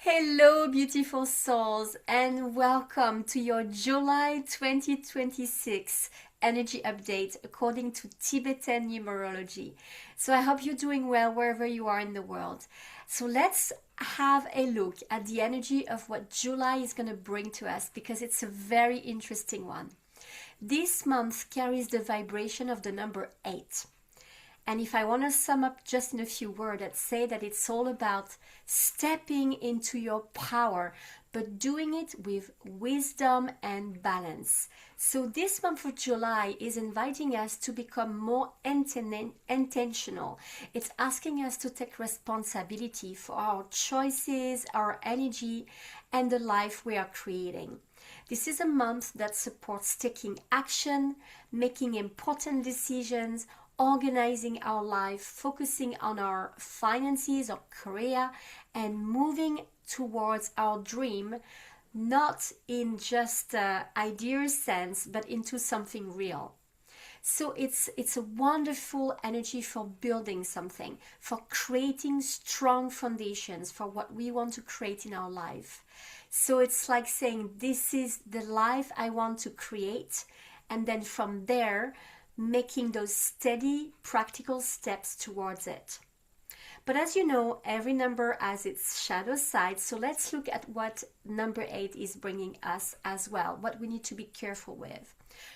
Hello, beautiful souls, and welcome to your July 2026 energy update according to Tibetan Numerology. So, I hope you're doing well wherever you are in the world. So, let's have a look at the energy of what July is going to bring to us because it's a very interesting one. This month carries the vibration of the number 8. And if I want to sum up just in a few words, I'd say that it's all about stepping into your power, but doing it with wisdom and balance. So this month of July is inviting us to become more intentional. It's asking us to take responsibility for our choices, our energy, and the life we are creating. This is a month that supports taking action, making important decisions, organizing our life, focusing on our finances, our career, and moving towards our dream, not in just idea sense, but into something real. So it's a wonderful energy for building something, for creating strong foundations for what we want to create in our life. So it's like saying, this is the life I want to create, and then from there, making those steady, practical steps towards it. But as you know, every number has its shadow side, so let's look at what number 8 is bringing us as well, what we need to be careful with.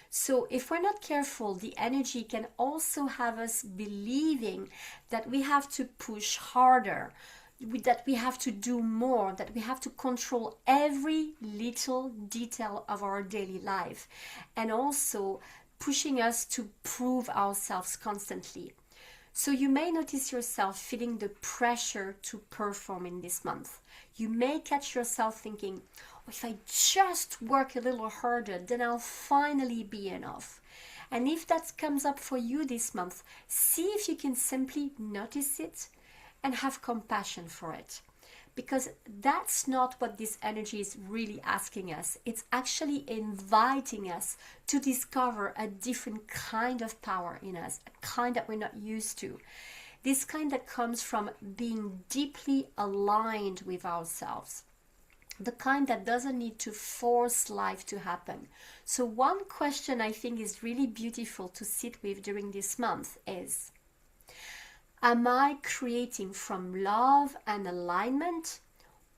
So if we're not careful, the energy can also have us believing that we have to push harder, that we have to do more, that we have to control every little detail of our daily life, and also pushing us to prove ourselves constantly. So you may notice yourself feeling the pressure to perform in this month. You may catch yourself thinking, oh, if I just work a little harder, then I'll finally be enough. And if that comes up for you this month, see if you can simply notice it and have compassion for it. Because that's not what this energy is really asking us. It's actually inviting us to discover a different kind of power in us, a kind that we're not used to. This kind that comes from being deeply aligned with ourselves. The kind that doesn't need to force life to happen. So one question I think is really beautiful to sit with during this month is, am I creating from love and alignment,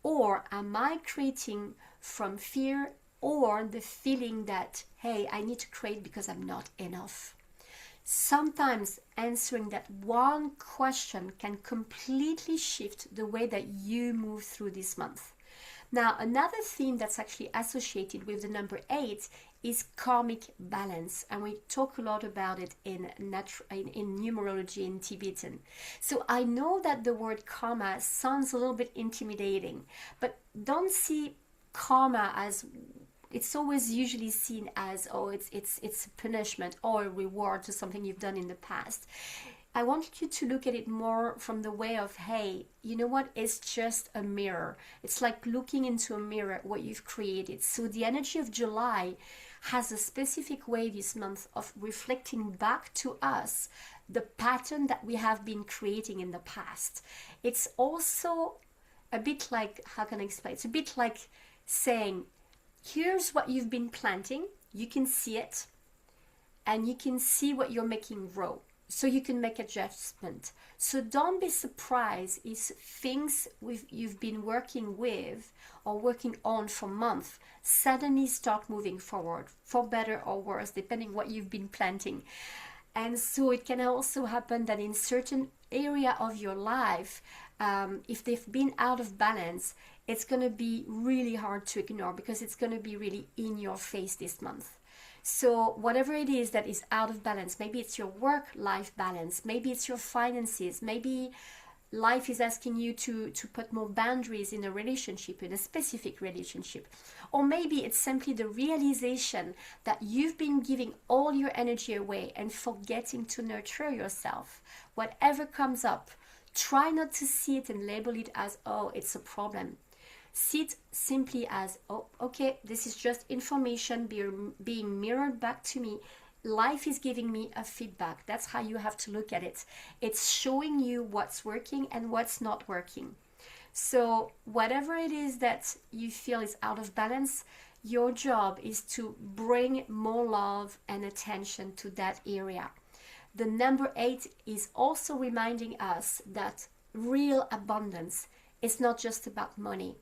or am I creating from fear or the feeling that, hey, I need to create because I'm not enough? Sometimes answering that one question can completely shift the way that you move through this month. Now, another theme that's actually associated with the number 8 is karmic balance, and we talk a lot about it in numerology in Tibetan. So I know that the word karma sounds a little bit intimidating, but don't see karma as, it's always usually seen as, oh, it's a punishment or a reward to something you've done in the past. I want you to look at it more from the way of, hey, you know what? It's just a mirror. It's like looking into a mirror at what you've created. So the energy of July has a specific way this month of reflecting back to us the pattern that we have been creating in the past. It's also a bit like, how can I explain? It's a bit like saying, here's what you've been planting. You can see it, and you can see what you're making grow. So you can make adjustment. So don't be surprised if things you've been working with or working on for months suddenly start moving forward, for better or worse, depending what you've been planting. And so it can also happen that in certain area of your life, if they've been out of balance, it's going to be really hard to ignore because it's going to be really in your face this month. So whatever it is that is out of balance, maybe it's your work-life balance, maybe it's your finances, maybe life is asking you to put more boundaries in a relationship, in a specific relationship. Or maybe it's simply the realization that you've been giving all your energy away and forgetting to nurture yourself. Whatever comes up, try not to see it and label it as, oh, it's a problem. See it simply as, oh, okay, this is just information being mirrored back to me. Life is giving me a feedback. That's how you have to look at it. It's showing you what's working and what's not working. So whatever it is that you feel is out of balance, your job is to bring more love and attention to that area. The number 8 is also reminding us that real abundance is not just about money.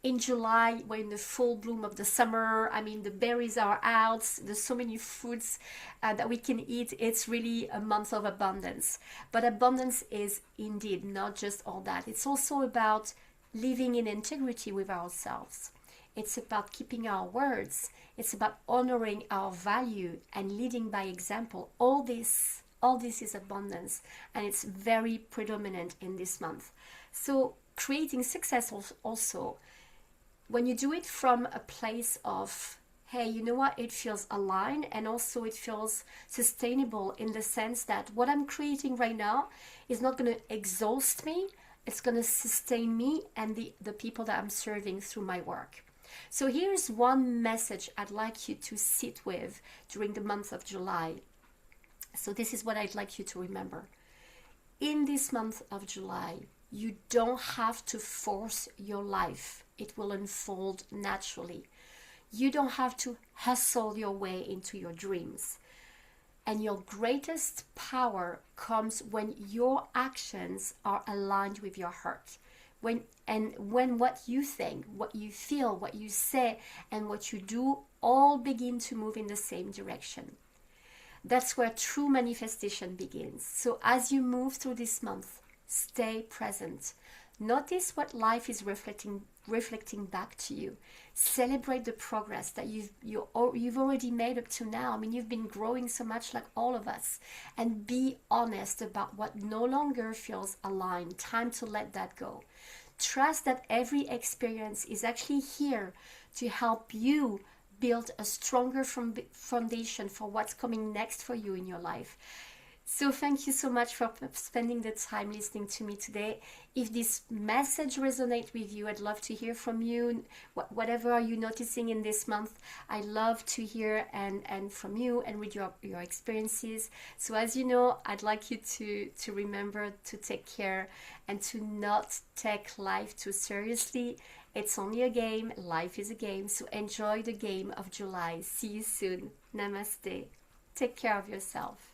In July, we're in the full bloom of the summer. I mean, the berries are out. There's so many fruits that we can eat. It's really a month of abundance. But abundance is indeed not just all that. It's also about living in integrity with ourselves. It's about keeping our words. It's about honoring our value and leading by example. All this is abundance, and it's very predominant in this month. So creating success also, when you do it from a place of, hey, you know what, it feels aligned, and also it feels sustainable in the sense that what I'm creating right now is not going to exhaust me, it's going to sustain me and the people that I'm serving through my work. So here's one message I'd like you to sit with during the month of July. So this is what I'd like you to remember. In this month of July, you don't have to force your life. It will unfold naturally. You don't have to hustle your way into your dreams. And your greatest power comes when your actions are aligned with your heart. When what you think, what you feel, what you say, and what you do all begin to move in the same direction. That's where true manifestation begins. So as you move through this month, stay present. Notice what life is reflecting back to you. Celebrate the progress that you've already made up to now. I mean, you've been growing so much, like all of us. And be honest about what no longer feels aligned. Time to let that go. Trust that every experience is actually here to help you build a stronger foundation for what's coming next for you in your life. So thank you so much for spending the time listening to me today. If this message resonates with you, I'd love to hear from you. Whatever are you noticing in this month, I love to hear and from you and read your experiences. So as you know, I'd like you to remember to take care and to not take life too seriously. It's only a game. Life is a game. So enjoy the game of July. See you soon. Namaste. Take care of yourself.